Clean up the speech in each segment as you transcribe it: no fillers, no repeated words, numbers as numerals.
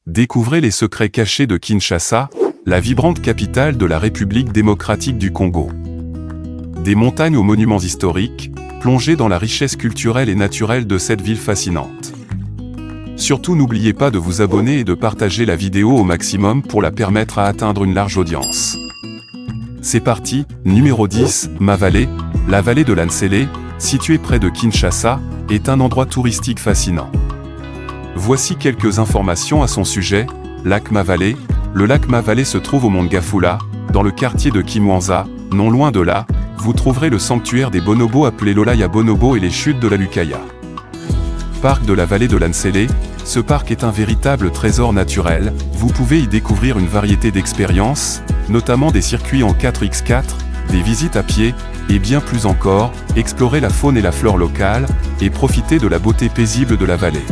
Découvrez les secrets cachés de Kinshasa, la vibrante capitale de la République démocratique du Congo. Des montagnes aux monuments historiques, plongez dans la richesse culturelle et naturelle de cette ville fascinante. Surtout n'oubliez pas de vous abonner et de partager la vidéo au maximum pour la permettre à atteindre une large audience. C'est parti, numéro 10, Mavale, la vallée de l'Ansele, située près de Kinshasa, est un endroit touristique fascinant. Voici quelques informations à son sujet. Lac Mavale. Le lac Mavale se trouve au mont Gafula, dans le quartier de Kimwanza. Non loin de là, vous trouverez le sanctuaire des bonobos appelé Lolaya Bonobo et les chutes de la Lukaya. Parc de la vallée de l'Ansele. Ce parc est un véritable trésor naturel. Vous pouvez y découvrir une variété d'expériences, notamment des circuits en 4x4, des visites à pied, et bien plus encore, explorer la faune et la flore locale, et profiter de la beauté paisible de la vallée.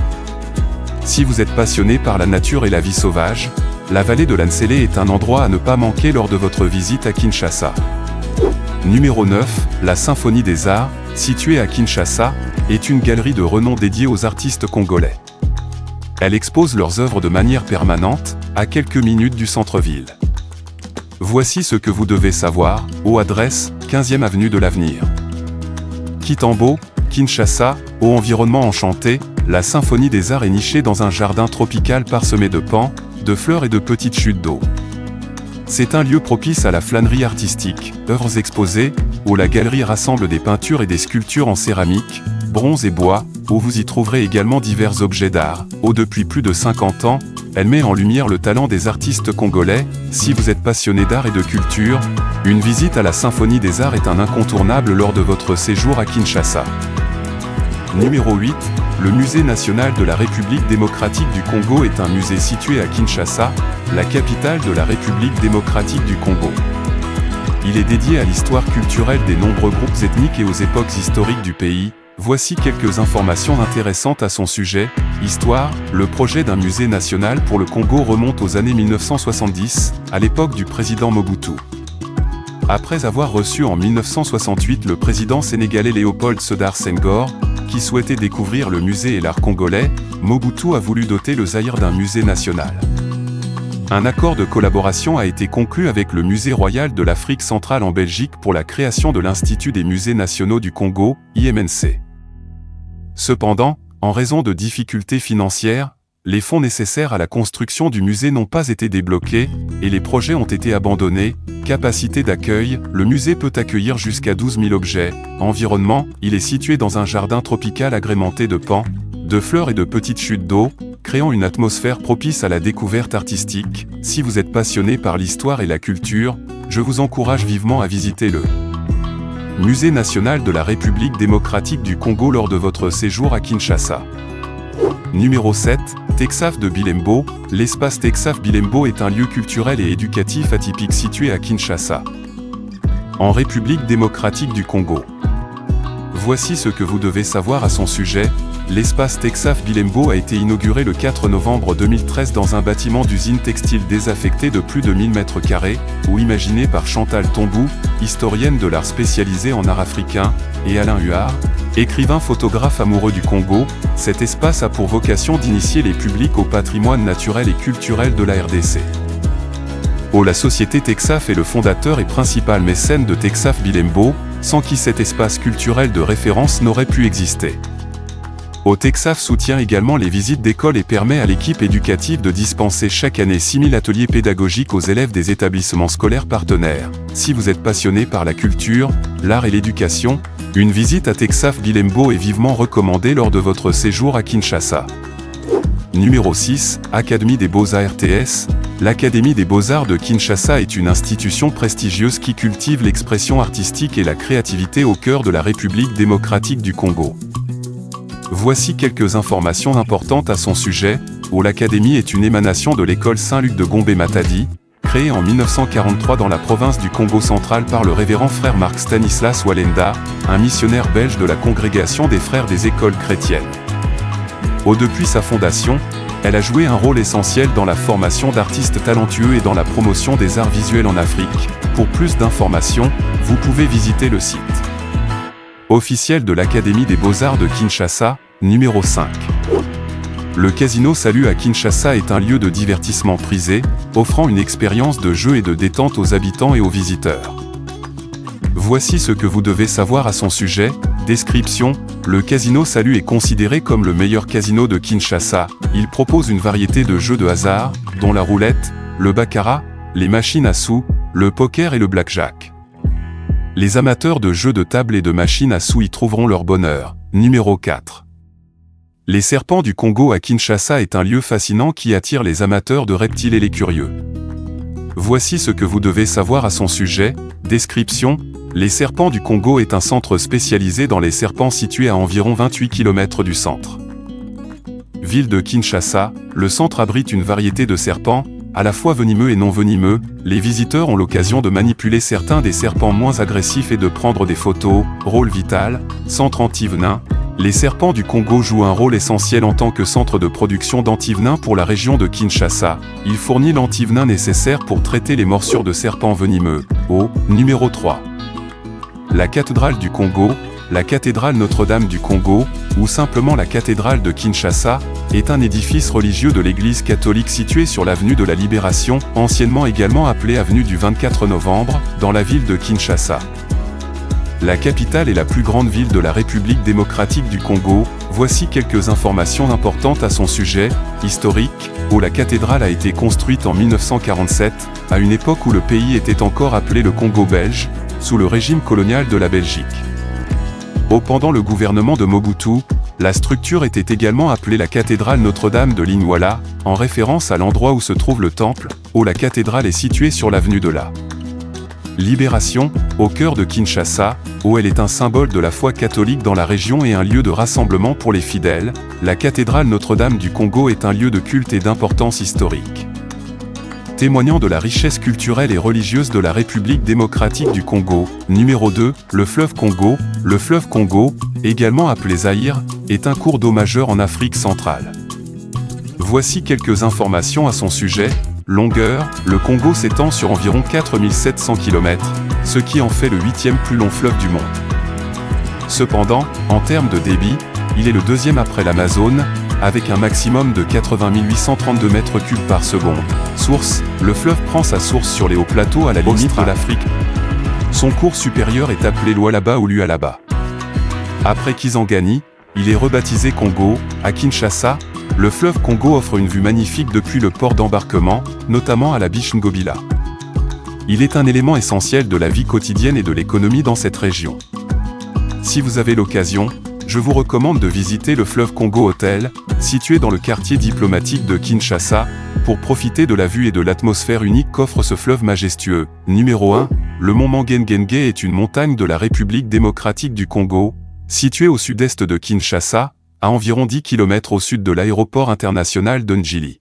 Si vous êtes passionné par la nature et la vie sauvage, la vallée de l'Ansele est un endroit à ne pas manquer lors de votre visite à Kinshasa. Numéro 9, la Symphonie des Arts, située à Kinshasa, est une galerie de renom dédiée aux artistes congolais. Elle expose leurs œuvres de manière permanente, à quelques minutes du centre-ville. Voici ce que vous devez savoir, adresse, 15e avenue de l'Avenir. Kitambo, Kinshasa, au environnement enchanté, la Symphonie des Arts est nichée dans un jardin tropical parsemé de pans, de fleurs et de petites chutes d'eau. C'est un lieu propice à la flânerie artistique, œuvres exposées, où la galerie rassemble des peintures et des sculptures en céramique, bronze et bois, où vous y trouverez également divers objets d'art. Depuis plus de 50 ans, elle met en lumière le talent des artistes congolais. Si vous êtes passionné d'art et de culture, une visite à la Symphonie des Arts est un incontournable lors de votre séjour à Kinshasa. Numéro 8, le Musée national de la République démocratique du Congo est un musée situé à Kinshasa, la capitale de la République démocratique du Congo. Il est dédié à l'histoire culturelle des nombreux groupes ethniques et aux époques historiques du pays. Voici quelques informations intéressantes à son sujet. Histoire, le projet d'un musée national pour le Congo remonte aux années 1970, à l'époque du président Mobutu. Après avoir reçu en 1968 le président sénégalais Léopold Sédar Senghor, qui souhaitait découvrir le musée et l'art congolais, Mobutu a voulu doter le Zaïre d'un musée national. Un accord de collaboration a été conclu avec le Musée royal de l'Afrique centrale en Belgique pour la création de l'Institut des musées nationaux du Congo, IMNC. Cependant, en raison de difficultés financières, les fonds nécessaires à la construction du musée n'ont pas été débloqués, et les projets ont été abandonnés. Capacité d'accueil, le musée peut accueillir jusqu'à 12 000 objets. Environnement, il est situé dans un jardin tropical agrémenté de pans, de fleurs et de petites chutes d'eau, créant une atmosphère propice à la découverte artistique. Si vous êtes passionné par l'histoire et la culture, je vous encourage vivement à visiter le Musée national de la République démocratique du Congo lors de votre séjour à Kinshasa. Numéro 7, Texaf de Bilembo. L'espace Texaf Bilembo est un lieu culturel et éducatif atypique situé à Kinshasa, en République démocratique du Congo. Voici ce que vous devez savoir à son sujet. L'espace Texaf Bilembo a été inauguré le 4 novembre 2013 dans un bâtiment d'usine textile désaffecté de plus de 1000 m², ou imaginé par Chantal Tombou, historienne de l'art spécialisée en art africain, et Alain Huard, écrivain photographe amoureux du Congo. Cet espace a pour vocation d'initier les publics au patrimoine naturel et culturel de la RDC. La société Texaf est le fondateur et principal mécène de Texaf Bilembo, sans qui cet espace culturel de référence n'aurait pu exister. Texaf soutient également les visites d'écoles et permet à l'équipe éducative de dispenser chaque année 6000 ateliers pédagogiques aux élèves des établissements scolaires partenaires. Si vous êtes passionné par la culture, l'art et l'éducation, une visite à Texaf Bilembo est vivement recommandée lors de votre séjour à Kinshasa. Numéro 6, Académie des Beaux-Arts RTS. L'Académie des Beaux-Arts de Kinshasa est une institution prestigieuse qui cultive l'expression artistique et la créativité au cœur de la République démocratique du Congo. Voici quelques informations importantes à son sujet. L'Académie est une émanation de l'école Saint-Luc de Gombe-Matadi, créée en 1943 dans la province du Congo central par le révérend frère Marc Stanislas Walenda, un missionnaire belge de la congrégation des frères des écoles chrétiennes. Depuis sa fondation, elle a joué un rôle essentiel dans la formation d'artistes talentueux et dans la promotion des arts visuels en Afrique. Pour plus d'informations, vous pouvez visiter le site officiel de l'Académie des Beaux-Arts de Kinshasa, numéro 5. Le Casino Salut à Kinshasa est un lieu de divertissement prisé, offrant une expérience de jeu et de détente aux habitants et aux visiteurs. Voici ce que vous devez savoir à son sujet. Description: le Casino Salut est considéré comme le meilleur casino de Kinshasa. Il propose une variété de jeux de hasard, dont la roulette, le baccarat, les machines à sous, le poker et le blackjack. Les amateurs de jeux de table et de machines à sous y trouveront leur bonheur. Numéro 4. Les Serpents du Congo à Kinshasa est un lieu fascinant qui attire les amateurs de reptiles et les curieux. Voici ce que vous devez savoir à son sujet. Description: les Serpents du Congo est un centre spécialisé dans les serpents situé à environ 28 km du centre. Ville de Kinshasa, le centre abrite une variété de serpents, à la fois venimeux et non venimeux. Les visiteurs ont l'occasion de manipuler certains des serpents moins agressifs et de prendre des photos. Rôle vital, centre antivenin. Les Serpents du Congo jouent un rôle essentiel en tant que centre de production d'antivenin pour la région de Kinshasa. Il fournit l'antivenin nécessaire pour traiter les morsures de serpents venimeux. Numéro 3. La cathédrale du Congo. La cathédrale Notre-Dame du Congo, ou simplement la cathédrale de Kinshasa, est un édifice religieux de l'Église catholique situé sur l'avenue de la Libération, anciennement également appelée avenue du 24 novembre, dans la ville de Kinshasa. La capitale est la plus grande ville de la République démocratique du Congo. Voici quelques informations importantes à son sujet. Historique: la cathédrale a été construite en 1947, à une époque où le pays était encore appelé le Congo belge, sous le régime colonial de la Belgique. Pendant le gouvernement de Mobutu, la structure était également appelée la cathédrale Notre-Dame de Linwala, en référence à l'endroit où se trouve le temple. La cathédrale est située sur l'avenue de la Libération, au cœur de Kinshasa. Elle est un symbole de la foi catholique dans la région et un lieu de rassemblement pour les fidèles. La cathédrale Notre-Dame du Congo est un lieu de culte et d'importance historique, témoignant de la richesse culturelle et religieuse de la République démocratique du Congo. Numéro 2. Le fleuve Congo. Le fleuve Congo, également appelé Zaïre, est un cours d'eau majeur en Afrique centrale. Voici quelques informations à son sujet. Longueur: le Congo s'étend sur environ 4700 km, ce qui en fait le 8e plus long fleuve du monde. Cependant, en termes de débit, il est le deuxième après l'Amazone, avec un maximum de 80 832 mètres cubes par seconde. Source: le fleuve prend sa source sur les hauts plateaux à la limite de l'Afrique. Son cours supérieur est appelé Lualaba ou Lualaba. Après Kisangani, il est rebaptisé Congo. À Kinshasa, le fleuve Congo offre une vue magnifique depuis le port d'embarquement, notamment à la Biche Ngobila. Il est un élément essentiel de la vie quotidienne et de l'économie dans cette région. Si vous avez l'occasion, je vous recommande de visiter le fleuve Congo Hotel, situé dans le quartier diplomatique de Kinshasa, pour profiter de la vue et de l'atmosphère unique qu'offre ce fleuve majestueux. Numéro 1. Le mont Mangengenge est une montagne de la République démocratique du Congo, située au sud-est de Kinshasa, à environ 10 km au sud de l'aéroport international de Njili.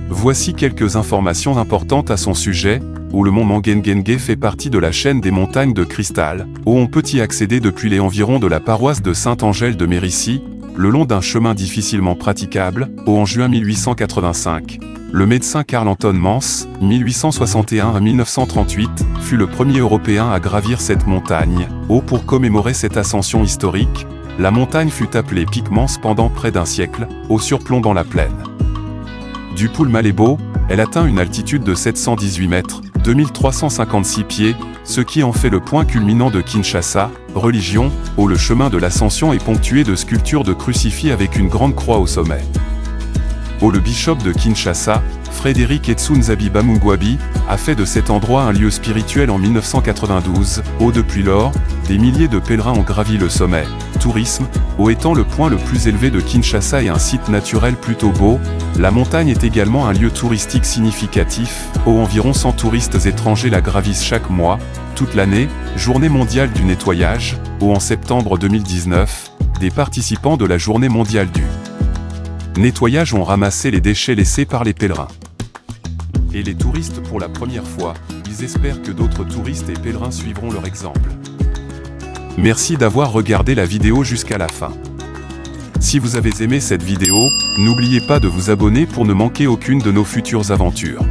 Voici quelques informations importantes à son sujet. Le mont Mangengenge fait partie de la chaîne des montagnes de cristal, où on peut y accéder depuis les environs de la paroisse de Saint-Angèle de Mérissi, le long d'un chemin difficilement praticable. En juin 1885, le médecin Carl Anton Mans, 1861 à 1938, fut le premier Européen à gravir cette montagne. Pour commémorer cette ascension historique, la montagne fut appelée Pic Mans pendant près d'un siècle, surplombant la plaine. Du Poul Malébo, elle atteint une altitude de 718 mètres, 2356 pieds, ce qui en fait le point culminant de Kinshasa. Religion: le chemin de l'ascension est ponctué de sculptures de crucifix avec une grande croix au sommet. Le bishop de Kinshasa, Frédéric Etsunzabi Bamungwabi, a fait de cet endroit un lieu spirituel en 1992. Depuis lors, des milliers de pèlerins ont gravi le sommet. Tourisme: étant le point le plus élevé de Kinshasa et un site naturel plutôt beau, la montagne est également un lieu touristique significatif. Environ 100 touristes étrangers la gravissent chaque mois, toute l'année. Journée mondiale du nettoyage. En septembre 2019, des participants de la journée mondiale du nettoyage ont ramassé les déchets laissés par les pèlerins. Et les touristes pour la première fois, ils espèrent que d'autres touristes et pèlerins suivront leur exemple. Merci d'avoir regardé la vidéo jusqu'à la fin. Si vous avez aimé cette vidéo, n'oubliez pas de vous abonner pour ne manquer aucune de nos futures aventures.